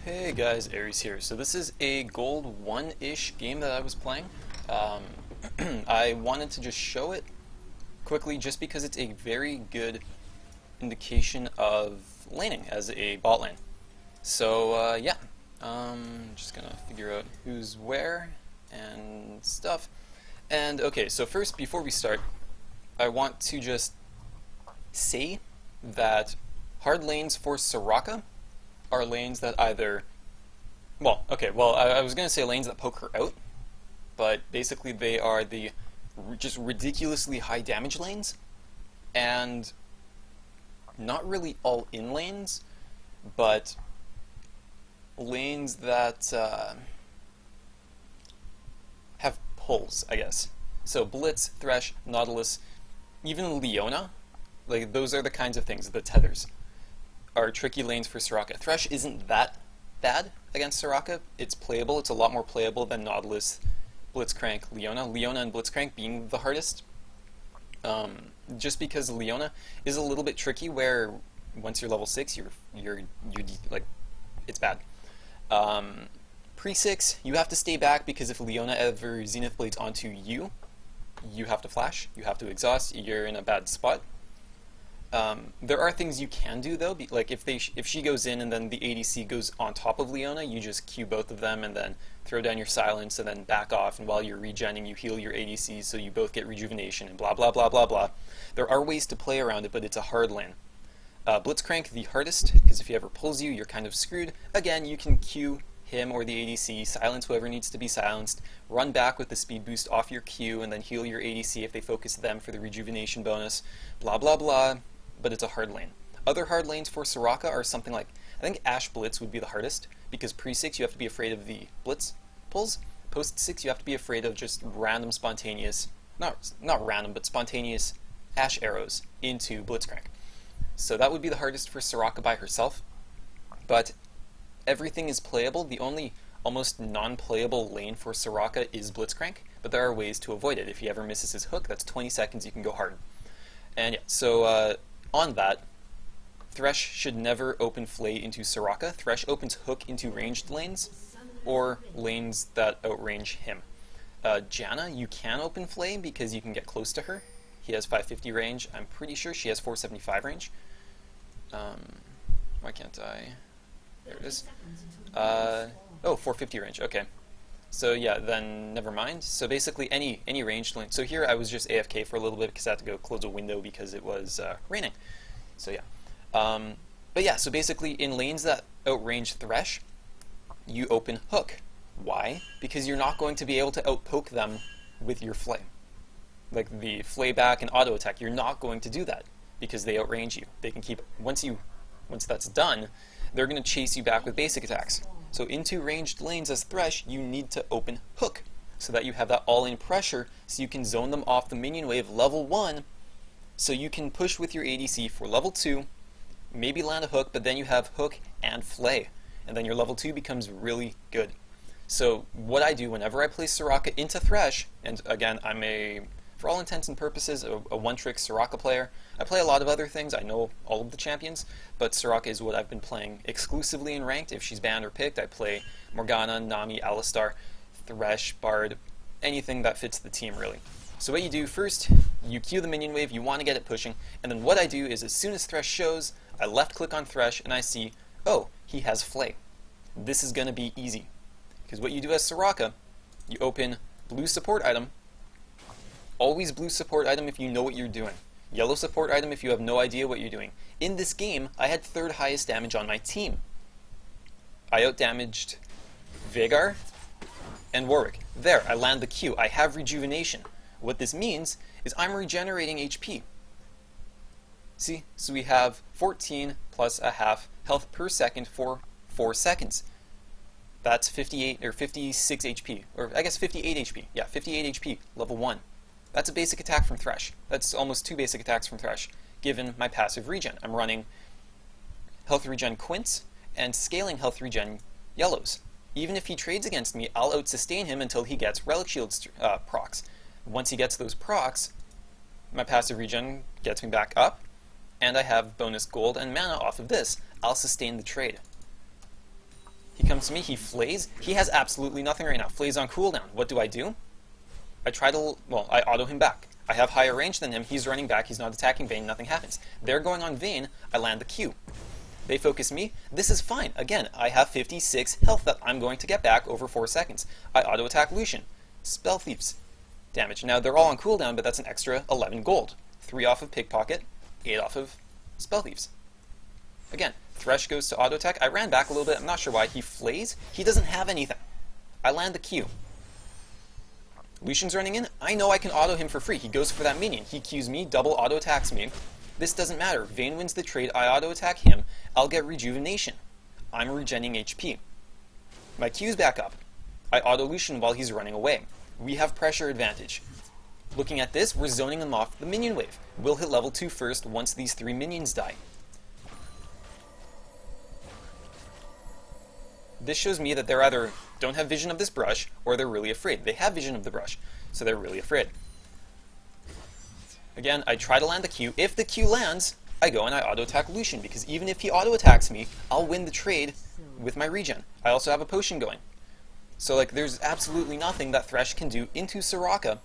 Hey guys, Aries here. So this is a gold 1-ish game that I was playing. Um, I wanted to just show it quickly just because it's a very good indication of laning as a bot lane. So yeah, just gonna figure out who's where and stuff. And okay, so first, before we start, I want to just say that hard lanes for Soraka are lanes that either, I was going to say lanes that poke her out, but basically they are the just ridiculously high damage lanes, and not really all in lanes, but lanes that have pulls, I guess. So Blitz, Thresh, Nautilus, even Leona, like those are the kinds of things, the tethers, are tricky lanes for Soraka. Thresh isn't that bad against Soraka. It's playable. It's a lot more playable than Nautilus, Blitzcrank, Leona. Leona and Blitzcrank being the hardest. Just because Leona is a little bit tricky, where once you're level 6, you're like, it's bad. Pre-6, you have to stay back because if Leona ever Zenith Blades onto you, you have to flash, you have to exhaust, you're in a bad spot. There are things you can do though, like if she goes in and then the ADC goes on top of Leona, you just Q both of them and then throw down your silence and then back off, and while you're regenning you heal your ADCs so you both get rejuvenation and blah blah blah blah blah. There are ways to play around it, but it's a hard lane. Blitzcrank the hardest, because if he ever pulls you, you're kind of screwed. Again, you can Q him or the ADC, silence whoever needs to be silenced, run back with the speed boost off your Q, and then heal your ADC if they focus them for the rejuvenation bonus, blah blah blah. But it's a hard lane. Other hard lanes for Soraka are something like, I think Ashe Blitz would be the hardest, because pre-6 you have to be afraid of the Blitz pulls. Post-6 you have to be afraid of just random spontaneous, not random, but spontaneous Ashe arrows into Blitzcrank. So that would be the hardest for Soraka by herself. But everything is playable. The only almost non-playable lane for Soraka is Blitzcrank, but there are ways to avoid it. If he ever misses his hook, that's 20 seconds you can go hard. And yeah, so on that, Thresh should never open Flay into Soraka. Thresh opens Hook into ranged lanes, or lanes that outrange him. Janna, you can open Flay because you can get close to her. He has 550 range. I'm pretty sure she has 475 range. Why can't I? There it is. 450 range, okay. So yeah, then never mind. So basically any ranged lane. So here I was just AFK for a little bit because I had to go close a window because it was raining. So yeah. But yeah, so basically in lanes that outrange Thresh, you open Hook. Why? Because you're not going to be able to outpoke them with your Flay. Like the Flay back and auto attack, you're not going to do that because they outrange you. They can keep, once that's done, they're going to chase you back with basic attacks. So into ranged lanes as Thresh, you need to open Hook, so that you have that all-in pressure, so you can zone them off the minion wave level 1, so you can push with your ADC for level 2, maybe land a hook, but then you have Hook and Flay, and then your level 2 becomes really good. So what I do whenever I play Soraka into Thresh, and again, I'm for all intents and purposes, a one-trick Soraka player. I play a lot of other things, I know all of the champions, but Soraka is what I've been playing exclusively in ranked. If she's banned or picked, I play Morgana, Nami, Alistar, Thresh, Bard, anything that fits the team really. So what you do first, you Q the minion wave, you want to get it pushing, and then what I do is as soon as Thresh shows, I left click on Thresh and I see, oh, he has Flay. This is going to be easy. Because what you do as Soraka, you open blue support item. Always blue support item if you know what you're doing. Yellow support item if you have no idea what you're doing. In this game, I had 3rd highest damage on my team. I outdamaged Veigar and Warwick. There, I land the Q. I have rejuvenation. What this means is I'm regenerating HP. See? So we have 14 plus a half health per second for 4 seconds. That's 58 or 56 HP. Or I guess 58 HP. Yeah, 58 HP, level 1. That's a basic attack from Thresh. That's almost 2 basic attacks from Thresh, given my passive regen. I'm running health regen Quints and scaling health regen Yellows. Even if he trades against me, I'll out-sustain him until he gets Relic Shields procs. Once he gets those procs, my passive regen gets me back up, and I have bonus gold and mana off of this. I'll sustain the trade. comes to me, he flays. He has absolutely nothing right now. Flays on cooldown. What do? I try to, well, I auto him back. I have higher range than him. He's running back. He's not attacking Vayne. Nothing happens. They're going on Vayne. I land the Q. They focus me. This is fine. Again, I have 56 health that I'm going to get back over 4 seconds. I auto attack Lucian. Spell Thieves. Damage. Now, they're all on cooldown, but that's an extra 11 gold. 3 off of Pickpocket, 8 off of Spell Thieves. Again, Thresh goes to auto attack. I ran back a little bit. I'm not sure why. He flays. He doesn't have anything. I land the Q. Lucian's running in. I know I can auto him for free. He goes for that minion. He Qs me, double auto attacks me. This doesn't matter. Vayne wins the trade. I auto attack him. I'll get rejuvenation. I'm regenning HP. My Q's back up. I auto Lucian while he's running away. We have pressure advantage. Looking at this, we're zoning them off the minion wave. We'll hit level 2 first once these 3 minions die. This shows me that they're either don't have vision of this brush or they're really afraid. They have vision of the brush, so they're really afraid. Again, I try to land the Q. If the Q lands, I go and I auto attack Lucian, because even if he auto attacks me, I'll win the trade with my regen. I also have a potion going. So like, there's absolutely nothing that Thresh can do into Soraka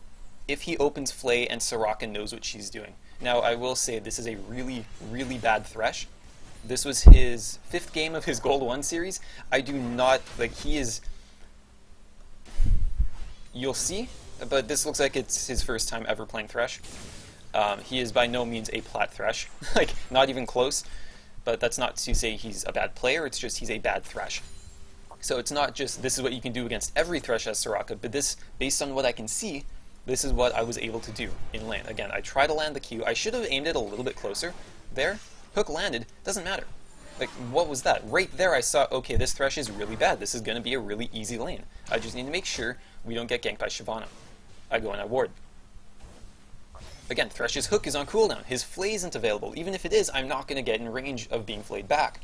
if he opens Flay and Soraka knows what she's doing. Now, I will say this is a really, really bad Thresh. This was his 5th game of his Gold 1 series. I do not, like, he is, you'll see, but this looks like it's his first time ever playing Thresh. He is by no means a plat Thresh, like, not even close, but that's not to say he's a bad player, it's just he's a bad Thresh. So it's not just, this is what you can do against every Thresh as Soraka, but this, based on what I can see, this is what I was able to do in lane. Again, I try to land the Q. I should have aimed it a little bit closer. There, hook landed, doesn't matter. Like, what was that? Right there I saw, okay, this Thresh is really bad. This is going to be a really easy lane. I just need to make sure we don't get ganked by Shyvana. I go and I ward. Again, Thresh's hook is on cooldown. His flay isn't available. Even if it is, I'm not going to get in range of being flayed back.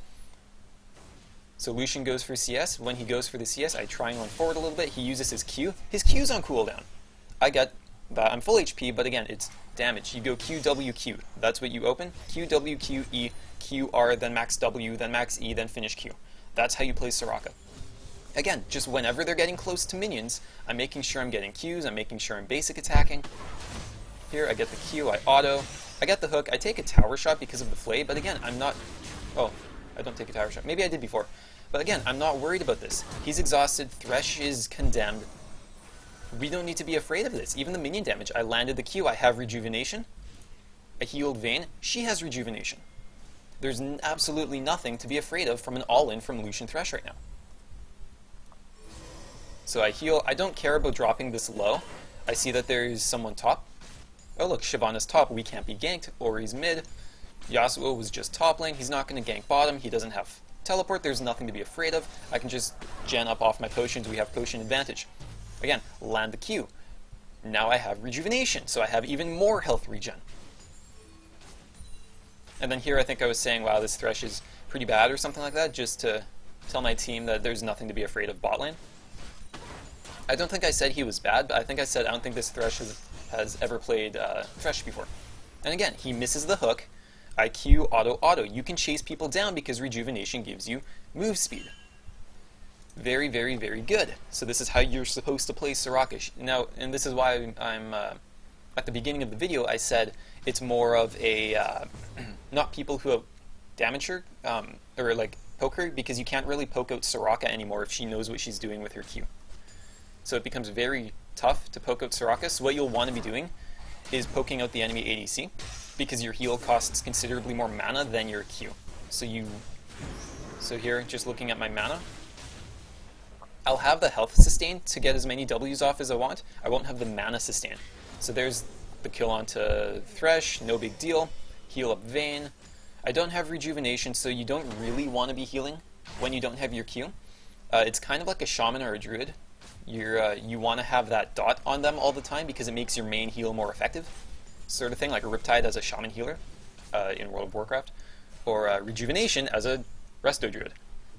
So Lucian goes for CS. When he goes for the CS, I triangle him forward a little bit. He uses his Q. His Q's on cooldown. I get that. I'm full HP, but again, it's damage. You go Q, W, Q. That's what you open. Q, W, Q, E, Q, R, then max W, then max E, then finish Q. That's how you play Soraka. Again, just whenever they're getting close to minions, I'm making sure I'm getting Qs, I'm making sure I'm basic attacking. Here, I get the Q, I auto. I get the hook. I take a tower shot because of the flay, but again, I'm not... Oh, I don't take a tower shot. Maybe I did before. But again, I'm not worried about this. He's exhausted. Thresh is condemned. We don't need to be afraid of this. Even the minion damage. I landed the Q. I have rejuvenation. I healed Vayne. She has rejuvenation. There's absolutely nothing to be afraid of from an all-in from Lucian Thresh right now. So I heal. I don't care about dropping this low. I see that there's someone top. Oh look, Shyvana's top. We can't be ganked. Ori's mid. Yasuo was just top lane. He's not going to gank bottom. He doesn't have teleport. There's nothing to be afraid of. I can just gen up off my potions. We have potion advantage. Again, land the Q. Now I have rejuvenation, so I have even more health regen. And then here I think I was saying, wow, this Thresh is pretty bad or something like that, just to tell my team that there's nothing to be afraid of bot lane. I don't think I said he was bad, but I think I said I don't think this Thresh has ever played Thresh before. And again, he misses the hook. IQ, auto. You can chase people down because rejuvenation gives you move speed. Very, very, very good. So this is how you're supposed to play Soraka. Now, and this is why I'm at the beginning of the video, I said it's more of a, not people who have damage her, or like poke her, because you can't really poke out Soraka anymore if she knows what she's doing with her Q. So it becomes very tough to poke out Soraka. So what you'll want to be doing is poking out the enemy ADC, because your heal costs considerably more mana than your Q. So here, just looking at my mana, I'll have the health sustain to get as many W's off as I want. I won't have the mana sustain. So there's the kill onto Thresh, no big deal. Heal up Vayne. I don't have rejuvenation, so you don't really want to be healing when you don't have your Q. It's kind of like a shaman or a druid. You want to have that dot on them all the time because it makes your main heal more effective. Sort of thing, like a Riptide as a shaman healer in World of Warcraft, or rejuvenation as a resto druid.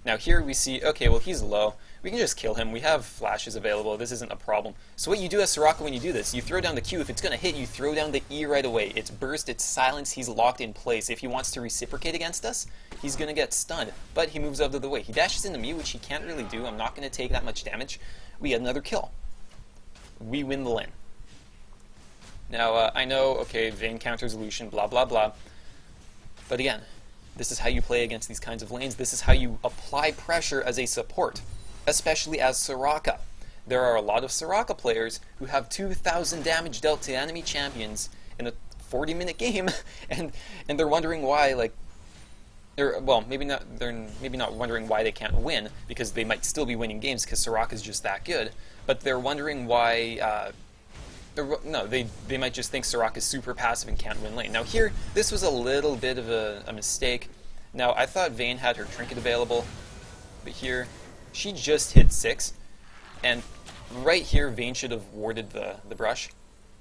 Now here we see, okay, well he's low. We can just kill him. We have flashes available. This isn't a problem. So what you do as Soraka when you do this, you throw down the Q. If it's going to hit, you throw down the E right away. It's burst, it's silence, he's locked in place. If he wants to reciprocate against us, he's going to get stunned. But he moves out of the way. He dashes into me, which he can't really do. I'm not going to take that much damage. We get another kill. We win the lane. Now, I know, okay, Vayne counters Lucian, blah, blah, blah. But again, this is how you play against these kinds of lanes. This is how you apply pressure as a support, especially as Soraka. There are a lot of Soraka players who have 2,000 damage dealt to enemy champions in a 40-minute game, and they're wondering why, like, they're maybe not wondering why they can't win, because they might still be winning games because Soraka's just that good, but they're wondering why. They might just think Soraka's super passive and can't win lane. Now here, this was a little bit of a mistake. Now I thought Vayne had her trinket available, but here she just hit 6, and right here Vayne should have warded the brush,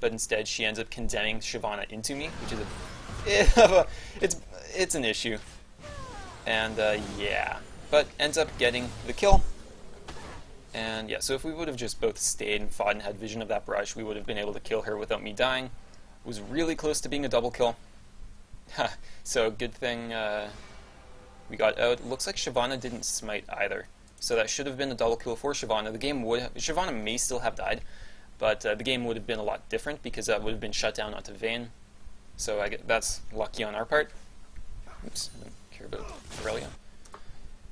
but instead she ends up condemning Shyvana into me, which is it's an issue. And yeah, but ends up getting the kill. And yeah, so if we would have just both stayed and fought and had vision of that brush, we would have been able to kill her without me dying. It was really close to being a double kill. So good thing we got out. Looks like Shyvana didn't smite either, so that should have been a double kill for Shyvana. Shyvana may still have died, but the game would have been a lot different because that would have been shut down onto Vayne. So that's lucky on our part. Oops, I don't care about Aurelia.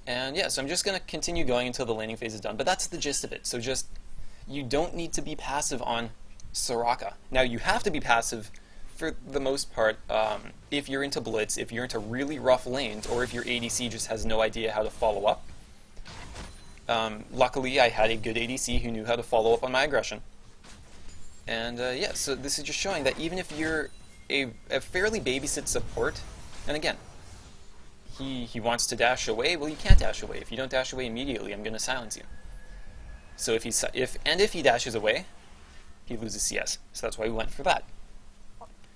And yeah, so I'm just going to continue going until the laning phase is done, but that's the gist of it. So just, you don't need to be passive on Soraka. Now you have to be passive for the most part if you're into Blitz, if you're into really rough lanes, or if your ADC just has no idea how to follow up. Luckily I had a good ADC who knew how to follow up on my aggression. And yeah, so this is just showing that even if you're a fairly babysit support, and again, he wants to dash away. Well, you can't dash away. If you don't dash away immediately, I'm going to silence you. So if he dashes away, he loses CS. So that's why we went for that.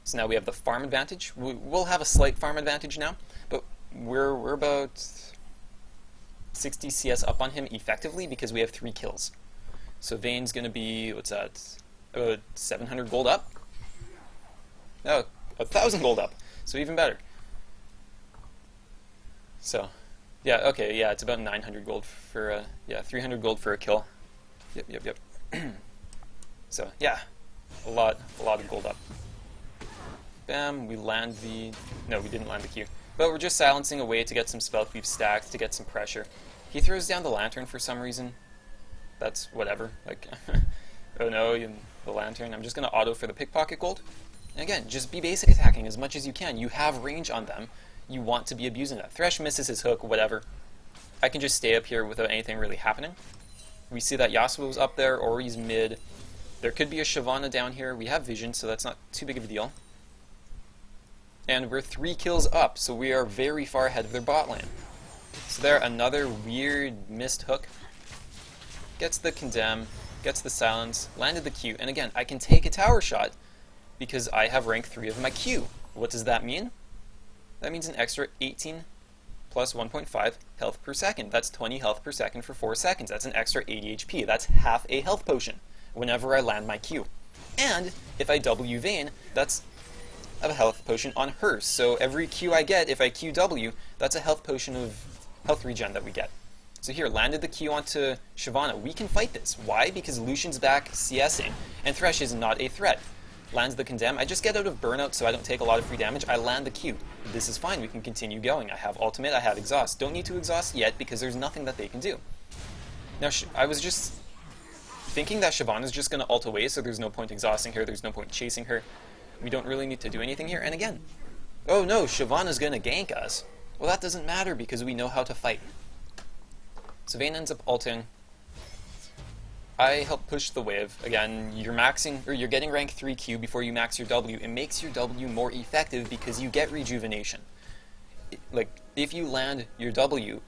So now we have the farm advantage. We'll have a slight farm advantage now, but we're about 60 CS up on him effectively because we have 3 kills. So Vayne's going to be, what's that? 700 gold up? No, 1,000 gold up. So even better. So, yeah, okay, yeah, it's about 900 gold for, 300 gold for a kill. Yep. So, yeah, a lot of gold up. Bam, we land no, we didn't land the Q. But we're just silencing away to get some spell creep stacks, to get some pressure. He throws down the lantern for some reason. That's whatever, like, oh no, the lantern. I'm just going to auto for the pickpocket gold. And again, just be basic attacking as much as you can. You have range on them. You want to be abusing that. Thresh misses his hook, whatever. I can just stay up here without anything really happening. We see that Yasuo's up there, Ori's mid. There could be a Shyvana down here. We have vision, so that's not too big of a deal. And we're 3 kills up, so we are very far ahead of their bot lane. So there, another weird missed hook. Gets the condemn, gets the silence, landed the Q, and again, I can take a tower shot because I have rank 3 of my Q. What does that mean? That means an extra 18 plus 1.5 health per second. That's 20 health per second for 4 seconds. That's an extra 80 HP. That's half a health potion whenever I land my Q. And if I W Vayne, that's a health potion on her. So every Q I get, if I QW, that's a health potion of health regen that we get. So here, landed the Q onto Shyvana. We can fight this. Why? Because Lucian's back CSing, and Thresh is not a threat. Lands the condemn. I just get out of burnout so I don't take a lot of free damage. I land the Q. This is fine. We can continue going. I have ultimate. I have exhaust. Don't need to exhaust yet because there's nothing that they can do. Now, I was just thinking that Shyvana's just going to ult away, so there's no point exhausting her. There's no point chasing her. We don't really need to do anything here. And again, oh no, Shyvana's going to gank us. Well, that doesn't matter because we know how to fight. So Vayne ends up ulting. I help push the wave. Again, you're getting rank 3 Q before you max your W. It makes your W more effective because you get rejuvenation. Like, if you land your W,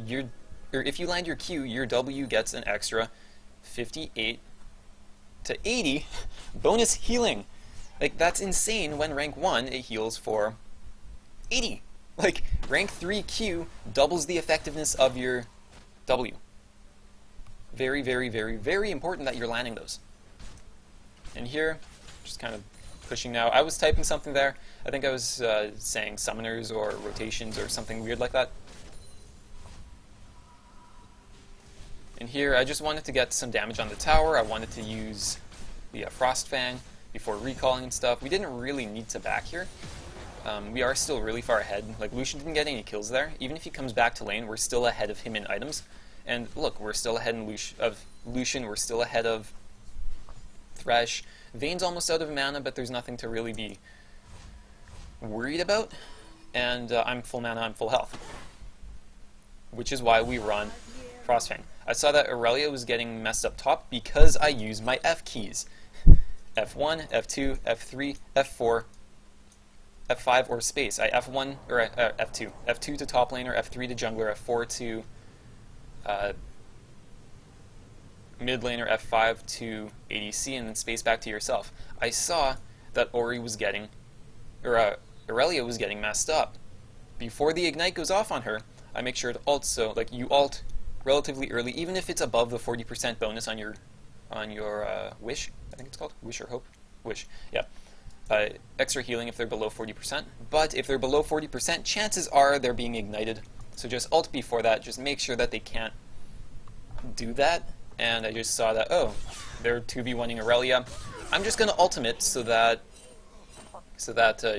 if you land your Q, your W gets an extra 58 to 80 bonus healing. Like, that's insane. When rank 1, it heals for 80. Like, rank 3 Q doubles the effectiveness of your W. Very, very, very, very important that you're landing those. And here, just kind of pushing now. I was typing something there. I think I was saying summoners or rotations or something weird like that. And here, I just wanted to get some damage on the tower. I wanted to use the Frost Fang before recalling and stuff. We didn't really need to back here. We are still really far ahead. Like, Lucian didn't get any kills there. Even if he comes back to lane, we're still ahead of him in items. And look, we're still ahead of Lucian. We're still ahead of Thresh. Vayne's almost out of mana, but there's nothing to really be worried about. And I'm full mana, I'm full health. Which is why we run Frostfang. I saw that Aurelia was getting messed up top because I used my F keys. F1, F2, F3, F4, F5, or space. I F1, or F2. F2 to top laner, F3 to jungler, F4 to mid laner, F5 to ADC, and then space back to yourself. I saw that Aurelia was getting messed up. Before the ignite goes off on her, I make sure to ult, so like you ult relatively early, even if it's above the 40% bonus on your wish. I think it's called wish or hope. Wish, yeah. Extra healing if they're below 40%. But if they're below 40%, chances are they're being ignited. So just ult before that. Just make sure that they can't do that. And I just saw that, oh, they're 2v1ing Aurelia. I'm just gonna ultimate so that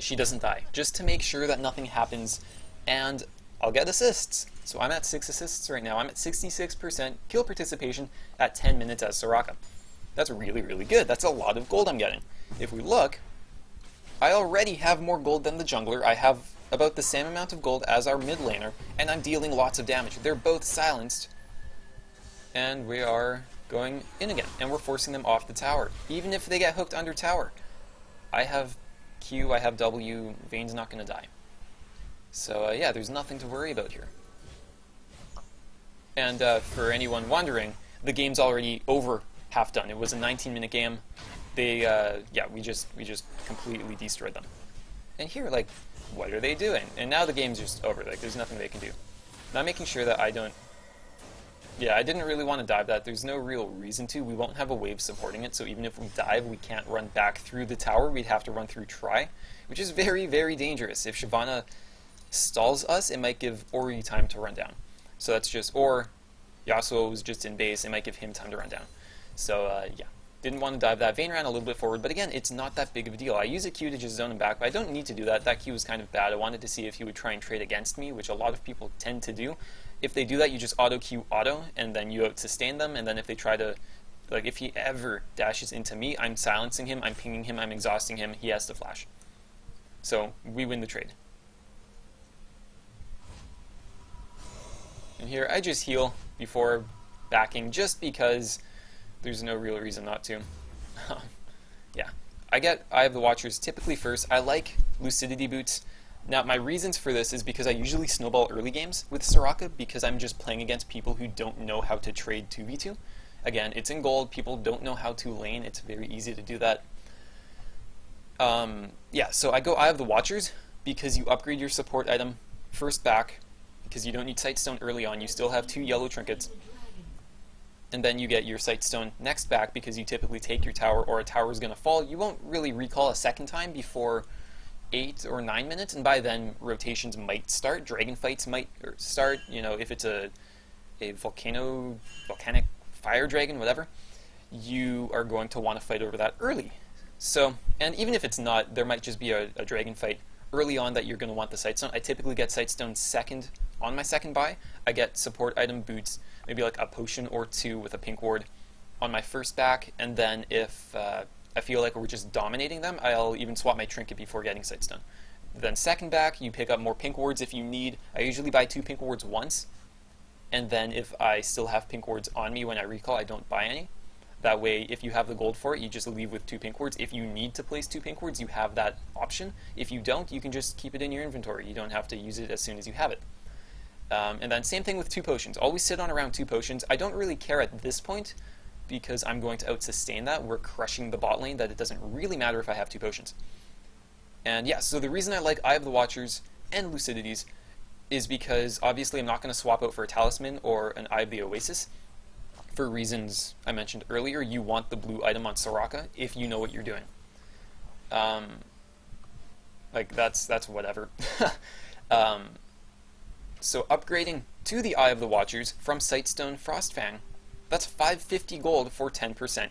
she doesn't die, just to make sure that nothing happens, and I'll get assists. So I'm at 6 assists right now. I'm at 66% kill participation at 10 minutes as Soraka. That's really, really good. That's a lot of gold I'm getting. If we look, I already have more gold than the jungler. I have about the same amount of gold as our mid laner, and I'm dealing lots of damage. They're both silenced, and we are going in again, and we're forcing them off the tower. Even if they get hooked under tower, I have Q, I have W, Vayne's not going to die. So yeah, there's nothing to worry about here. And for anyone wondering, the game's already over, half done. It was a 19-minute game. They, yeah, we just completely destroyed them. And here, like, what are they doing? And now the game's just over. Like, there's nothing they can do. Now I'm making sure that I don't... Yeah, I didn't really want to dive that. There's no real reason to. We won't have a wave supporting it, so even if we dive, we can't run back through the tower. We'd have to run through Try, which is very, very dangerous. If Shyvana stalls us, it might give Ori time to run down. So that's just... Or Yasuo was just in base, it might give him time to run down. So, yeah. Didn't want to dive that. Vayne ran a little bit forward, but again, it's not that big of a deal. I use a Q to just zone him back, but I don't need to do that. That Q was kind of bad. I wanted to see if he would try and trade against me, which a lot of people tend to do. If they do that, you just auto-Q auto, and then you out-sustain them, and then if they try to... Like, if he ever dashes into me, I'm silencing him, I'm pinging him, I'm exhausting him, he has to flash. So, we win the trade. And here, I just heal before backing, just because there's no real reason not to. Yeah. I have the Watchers typically first. I like Lucidity Boots. Now, my reasons for this is because I usually snowball early games with Soraka because I'm just playing against people who don't know how to trade 2v2. Again, it's in gold. People don't know how to lane. It's very easy to do that. Yeah, so I have the Watchers because you upgrade your support item first back because you don't need Sightstone early on. You still have 2 yellow trinkets. And then you get your Sightstone next back because you typically take your tower or a tower is going to fall. You won't really recall a second time before 8 or 9 minutes, and by then rotations might start. Dragon fights might start, you know, if it's a volcanic fire dragon, whatever, you are going to want to fight over that early. So, and even if it's not, there might just be a dragon fight early on that you're going to want the Sightstone. I typically get Sightstone second on my second buy. I get support item boots, maybe like a potion or 2 with a pink ward on my first back, and then if I feel like we're just dominating them, I'll even swap my trinket before getting Sightstone. Then second back, you pick up more pink wards if you need. I usually buy 2 pink wards once, and then if I still have pink wards on me when I recall, I don't buy any. That way, if you have the gold for it, you just leave with 2 pink wards. If you need to place 2 pink wards, you have that option. If you don't, you can just keep it in your inventory. You don't have to use it as soon as you have it. And then same thing with 2 potions. Always sit on around 2 potions. I don't really care at this point because I'm going to out-sustain that. We're crushing the bot lane that it doesn't really matter if I have 2 potions. And yeah, so the reason I like Eye of the Watchers and Lucidities is because obviously I'm not going to swap out for a Talisman or an Eye of the Oasis. For reasons I mentioned earlier, you want the blue item on Soraka if you know what you're doing. Like that's whatever. um, so upgrading to the Eye of the Watchers from Sightstone Frostfang, that's 550 gold for 10%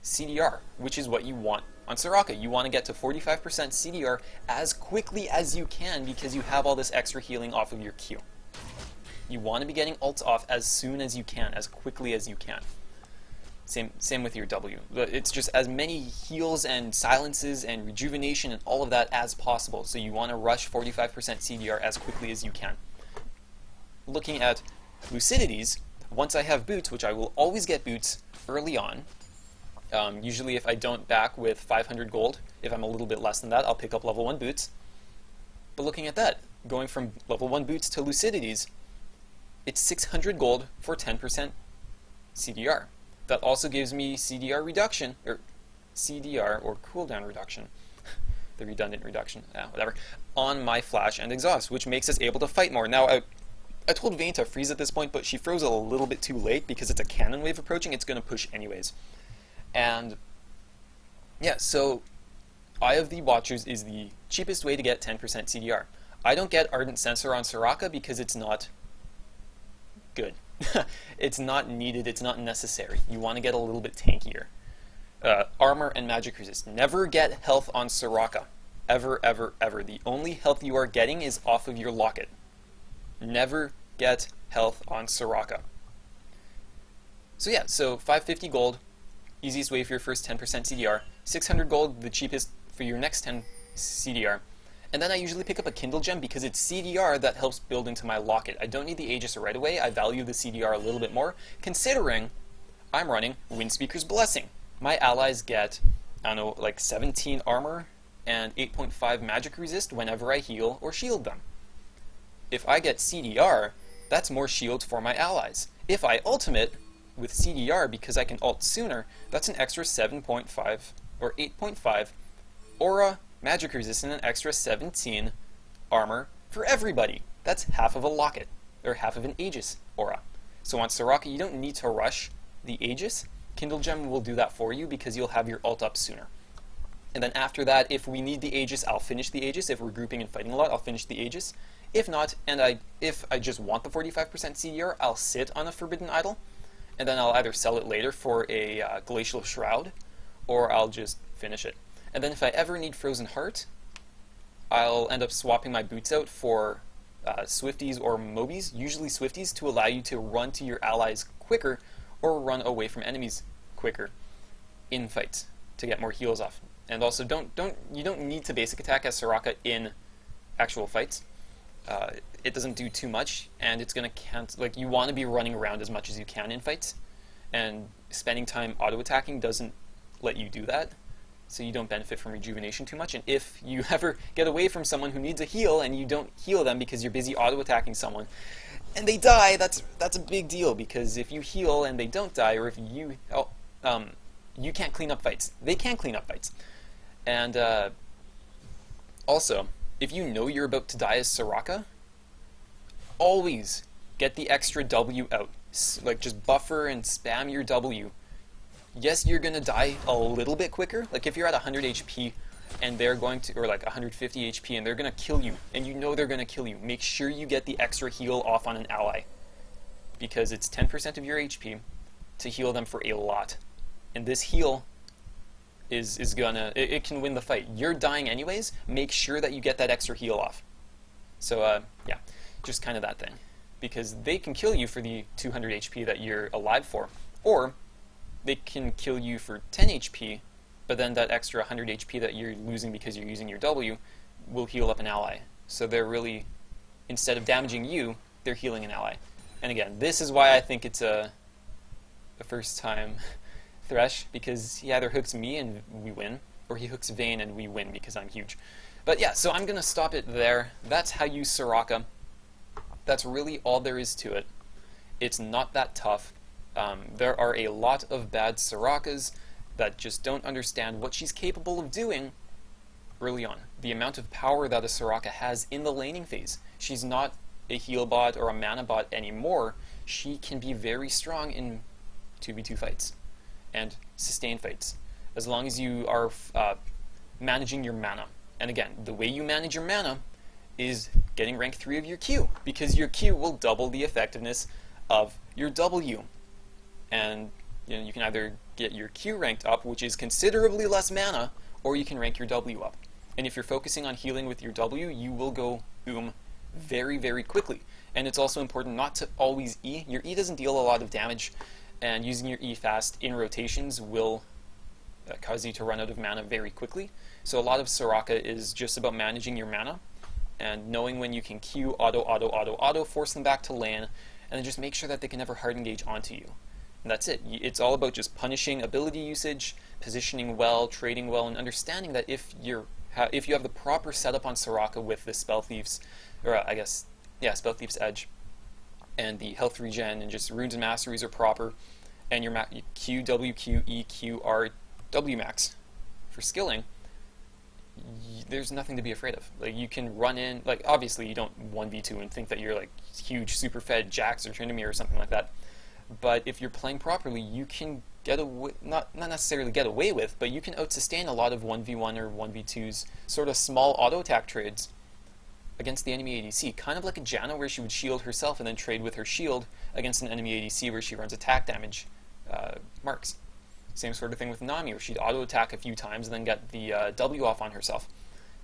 CDR, which is what you want on Soraka. You want to get to 45% CDR as quickly as you can because you have all this extra healing off of your Q. You want to be getting ults off as soon as you can, as quickly as you can. Same with your W. It's just as many heals and silences and rejuvenation and all of that as possible. So you want to rush 45% CDR as quickly as you can. Looking at Lucidities, once I have boots, which I will always get boots early on, usually if I don't back with 500 gold, if I'm a little bit less than that, I'll pick up level 1 boots. But looking at that, going from level 1 boots to Lucidities, it's 600 gold for 10% CDR. That also gives me CDR reduction, or CDR, or cooldown reduction, the redundant reduction, whatever, on my flash and exhaust, which makes us able to fight more. Now, I told Vayne to freeze at this point, but she froze a little bit too late because it's a cannon wave approaching. It's going to push anyways. And yeah, so Eye of the Watchers is the cheapest way to get 10% CDR. I don't get Ardent Sensor on Soraka because it's not good. It's not needed, it's not necessary. You want to get a little bit tankier. Armor and magic resist. Never get health on Soraka. Ever, ever, ever. The only health you are getting is off of your locket. Never get health on Soraka. So yeah, so 550 gold, easiest way for your first 10% CDR. 600 gold, the cheapest for your next 10 CDR. And then I usually pick up a Kindle Gem because it's CDR that helps build into my locket. I don't need the Aegis right away. I value the CDR a little bit more, considering I'm running Windspeaker's Blessing. My allies get, I don't know, like 17 armor and 8.5 magic resist whenever I heal or shield them. If I get CDR, that's more shield for my allies. If I ultimate with CDR because I can ult sooner, that's an extra 7.5 or 8.5 aura magic resist and an extra 17 armor for everybody. That's half of a locket, or half of an Aegis aura. So on Soraka, you don't need to rush the Aegis. Kindle Gem will do that for you because you'll have your ult up sooner. And then after that, if we need the Aegis, I'll finish the Aegis. If we're grouping and fighting a lot, I'll finish the Aegis. If not, and if I just want the 45% CDR, I'll sit on a Forbidden Idol, and then I'll either sell it later for a Glacial Shroud, or I'll just finish it. And then if I ever need Frozen Heart, I'll end up swapping my boots out for Swifties or Mobies, usually Swifties, to allow you to run to your allies quicker or run away from enemies quicker in fights to get more heals off. And also, you don't need to basic attack as Soraka in actual fights. It doesn't do too much, and it's gonna like, you want to be running around as much as you can in fights, and spending time auto attacking doesn't let you do that. So you don't benefit from rejuvenation too much. And if you ever get away from someone who needs a heal and you don't heal them because you're busy auto-attacking someone, and they die, that's a big deal, because if you heal and they don't die, or if you you can't clean up fights. They can clean up fights. And also, if you know you're about to die as Soraka, always get the extra W out. Like, just buffer and spam your W. Yes, you're going to die a little bit quicker. Like, if you're at 100 HP and they're going to, or like 150 HP, and they're going to kill you, and you know they're going to kill you, make sure you get the extra heal off on an ally, because it's 10% of your HP to heal them for a lot. And this heal is gonna, it can win the fight. You're dying anyways, make sure that you get that extra heal off. So, yeah, just kind of that thing. Because they can kill you for the 200 HP that you're alive for, or they can kill you for 10 HP, but then that extra 100 HP that you're losing because you're using your W will heal up an ally. So they're really, instead of damaging you, they're healing an ally. And again, this is why I think it's a first time Thresh, because he either hooks me and we win, or he hooks Vayne and we win because I'm huge. But yeah, so I'm going to stop it there. That's how you Soraka. That's really all there is to it. It's not that tough. There are a lot of bad Sorakas that just don't understand what she's capable of doing early on. The amount of power that a Soraka has in the laning phase. She's not a heal bot or a mana bot anymore. She can be very strong in 2v2 fights and sustained fights. As long as you are managing your mana. And again, the way you manage your mana is getting rank 3 of your Q, because your Q will double the effectiveness of your W. And you can either get your Q ranked up, which is considerably less mana, or you can rank your W up. And if you're focusing on healing with your W, you will go very, very quickly. And it's also important not to always E. Your E doesn't deal a lot of damage, and using your E fast in rotations will cause you to run out of mana very quickly. So a lot of Soraka is just about managing your mana, and knowing when you can Q, auto, force them back to lane, and then just make sure that they can never hard engage onto you. And that's it. It's all about just punishing ability usage, positioning well, trading well, and understanding that if you have the proper setup on Soraka with the Spell Thief's, or Spell Thief's Edge, and the health regen, and just runes and masteries are proper, and your Q, W, Q, E, Q, R, W max for skilling, there's nothing to be afraid of. Like, you can run in, like, obviously you don't 1v2 and think that you're like huge super fed Jax or Tryndamere or something like that. But if you're playing properly, you can get away, not necessarily get away with, but you can out-sustain a lot of 1v1 or 1v2's sort of small auto-attack trades against the enemy ADC. Kind of like a Janna, where she would shield herself and then trade with her shield against an enemy ADC where she runs attack damage marks. Same sort of thing with Nami, where she'd auto-attack a few times and then get the W off on herself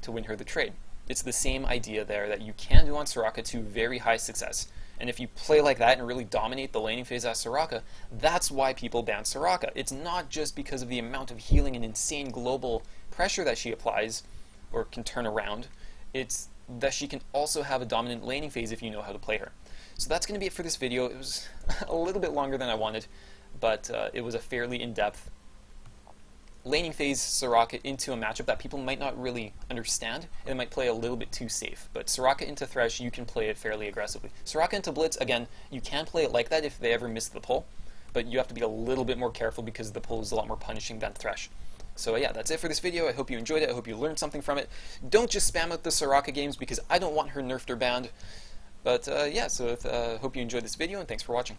to win her the trade. It's the same idea there that you can do on Soraka to very high success. And if you play like that and really dominate the laning phase as Soraka, that's why people ban Soraka. It's not just because of the amount of healing and insane global pressure that she applies, or can turn around. It's that she can also have a dominant laning phase if you know how to play her. So that's going to be it for this video. It was a little bit longer than I wanted, but it was a fairly in-depth laning phase Soraka into a matchup that people might not really understand, and it might play a little bit too safe. But Soraka into Thresh, you can play it fairly aggressively. Soraka into Blitz, again, you can play it like that if they ever miss the pull, but you have to be a little bit more careful because the pull is a lot more punishing than Thresh. So yeah, that's it for this video. I hope you enjoyed it. I hope you learned something from it. Don't just spam out the Soraka games, because I don't want her nerfed or banned. But yeah, so hope you enjoyed this video, and thanks for watching.